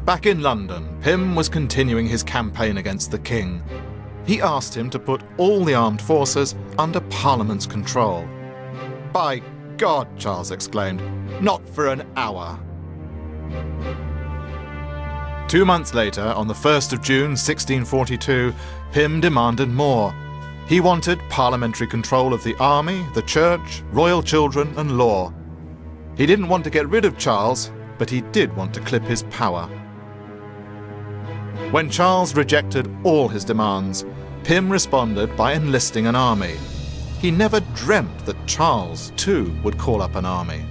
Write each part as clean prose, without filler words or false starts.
Back in London, Pym was continuing his campaign against the king. He asked him to put all the armed forces under Parliament's control. "By God," Charles exclaimed, "not for an hour." 2 months later, on the 1st of June 1642, Pym demanded more. He wanted parliamentary control of the army, the church, royal children and law. He didn't want to get rid of Charles, but he did want to clip his power. When Charles rejected all his demands, Pym responded by enlisting an army. He never dreamt that Charles, too, would call up an army.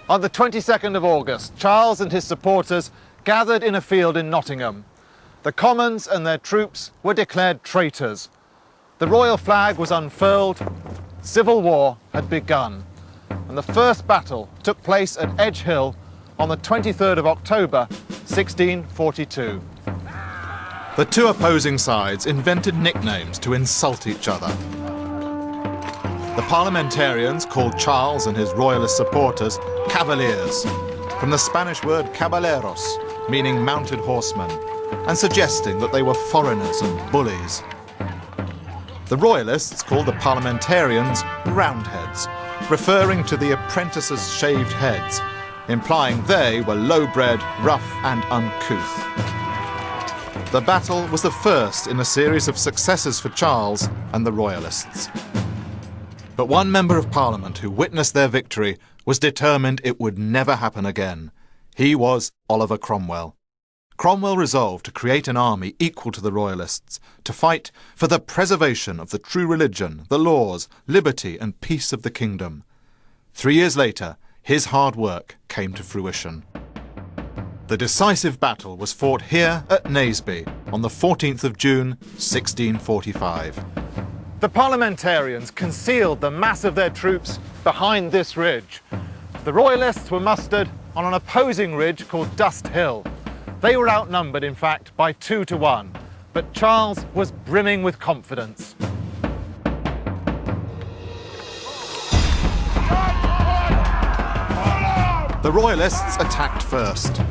On the 22nd of August, Charles and his supporters gathered in a field in Nottingham. The Commons and their troops were declared traitors. The royal flag was unfurled, civil war had begun, and the first battle took place at Edge Hill on the 23rd of October, 1642. The two opposing sides invented nicknames to insult each other. The parliamentarians called Charles and his royalist supporters cavaliers, from the Spanish word caballeros, meaning mounted horsemen, and suggesting that they were foreigners and bullies. The royalists called the parliamentarians roundheads, referring to the apprentices' shaved heads, implying they were low-bred, rough and uncouth. The battle was the first in a series of successes for Charles and the royalists. But one member of Parliament who witnessed their victory was determined it would never happen again. He was Oliver Cromwell. Cromwell resolved to create an army equal to the royalists, to fight for the preservation of the true religion, the laws, liberty and peace of the kingdom. 3 years later, his hard work came to fruition. The decisive battle was fought here at Naseby on the 14th of June, 1645. The parliamentarians concealed the mass of their troops behind this ridge. The royalists were mustered on an opposing ridge called Dust Hill. They were outnumbered, in fact, by 2 to 1, but Charles was brimming with confidence. The royalists attacked first.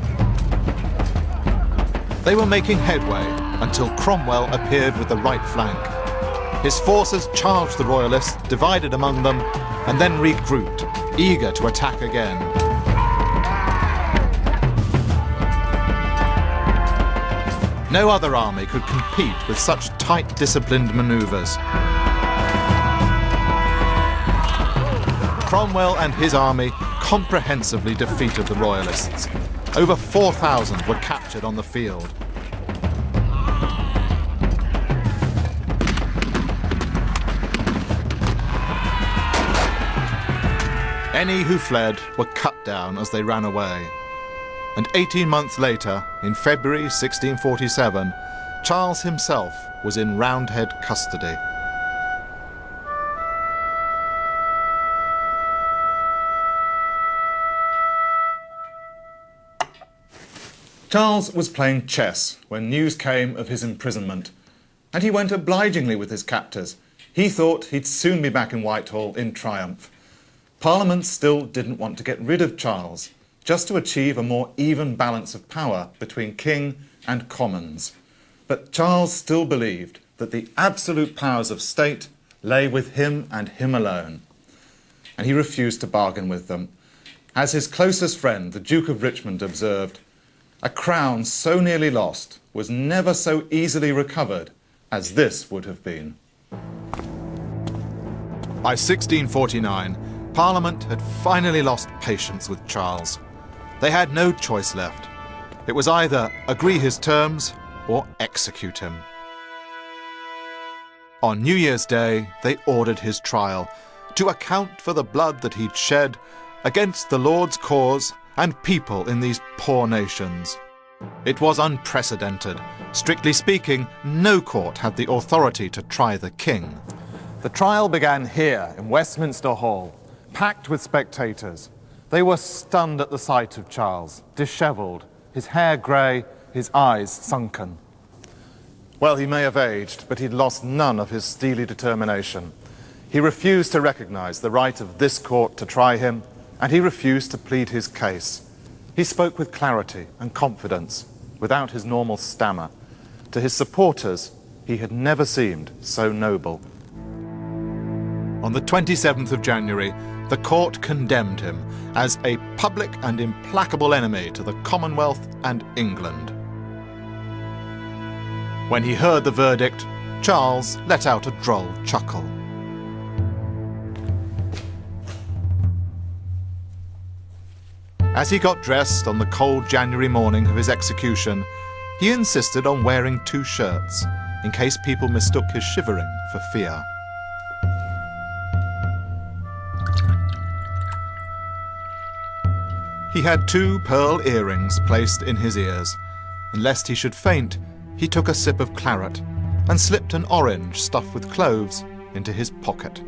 They were making headway until Cromwell appeared with the right flank. His forces charged the royalists, divided among them, and then regrouped, eager to attack again. No other army could compete with such tight, disciplined manoeuvres. Cromwell and his army comprehensively defeated the royalists. Over 4,000 were captured on the field. Any who fled were cut down as they ran away. And 18 months later, in February 1647, Charles himself was in Roundhead custody. Charles was playing chess when news came of his imprisonment, and he went obligingly with his captors. He thought he'd soon be back in Whitehall in triumph. Parliament still didn't want to get rid of Charles, just to achieve a more even balance of power between king and commons. But Charles still believed that the absolute powers of state lay with him and him alone, and he refused to bargain with them. As his closest friend, the Duke of Richmond, observed, "A crown so nearly lost was never so easily recovered as this would have been." By 1649, Parliament had finally lost patience with Charles. They had no choice left. It was either agree his terms or execute him. On New Year's Day, they ordered his trial to account for the blood that he'd shed against the Lord's cause and people in these poor nations. It was unprecedented. Strictly speaking, no court had the authority to try the king. The trial began here in Westminster Hall, packed with spectators. They were stunned at the sight of Charles, dishevelled, his hair grey, his eyes sunken. Well, he may have aged, but he'd lost none of his steely determination. He refused to recognise the right of this court to try him, and he refused to plead his case. He spoke with clarity and confidence, without his normal stammer. To his supporters, he had never seemed so noble. On the 27th of January, the court condemned him as a public and implacable enemy to the Commonwealth and England. When he heard the verdict, Charles let out a droll chuckle. As he got dressed on the cold January morning of his execution, he insisted on wearing 2 shirts, in case people mistook his shivering for fear. He had 2 pearl earrings placed in his ears, and lest he should faint, he took a sip of claret and slipped an orange stuffed with cloves into his pocket.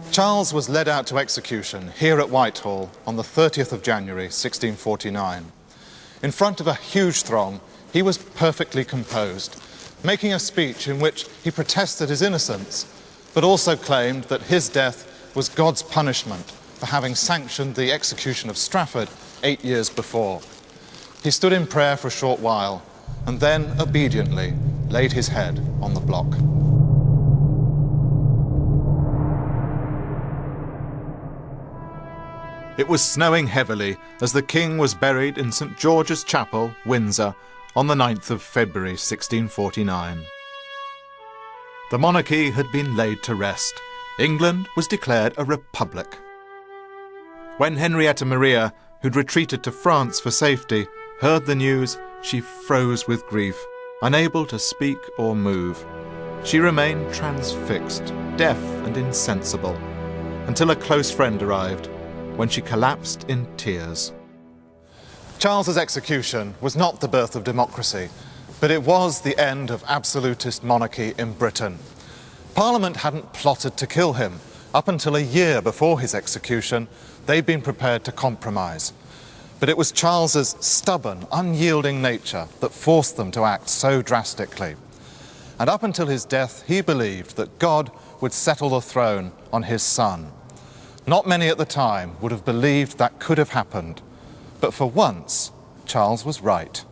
Charles was led out to execution here at Whitehall on the 30th of January 1649. In front of a huge throng, he was perfectly composed, making a speech in which he protested his innocence, but also claimed that his death was God's punishment for having sanctioned the execution of Strafford 8 years before. He stood in prayer for a short while, and then obediently laid his head on the block. It was snowing heavily as the king was buried in St. George's Chapel, Windsor, on the 9th of February 1649. The monarchy had been laid to rest. England was declared a republic. When Henrietta Maria, who'd retreated to France for safety, heard the news, she froze with grief, unable to speak or move. She remained transfixed, deaf and insensible, until a close friend arrived, when she collapsed in tears. Charles's execution was not the birth of democracy, but it was the end of absolutist monarchy in Britain. Parliament hadn't plotted to kill him. Up until a year before his execution, they'd been prepared to compromise. But it was Charles's stubborn, unyielding nature that forced them to act so drastically. And up until his death, he believed that God would settle the throne on his son. Not many at the time would have believed that could have happened, but for once, Charles was right.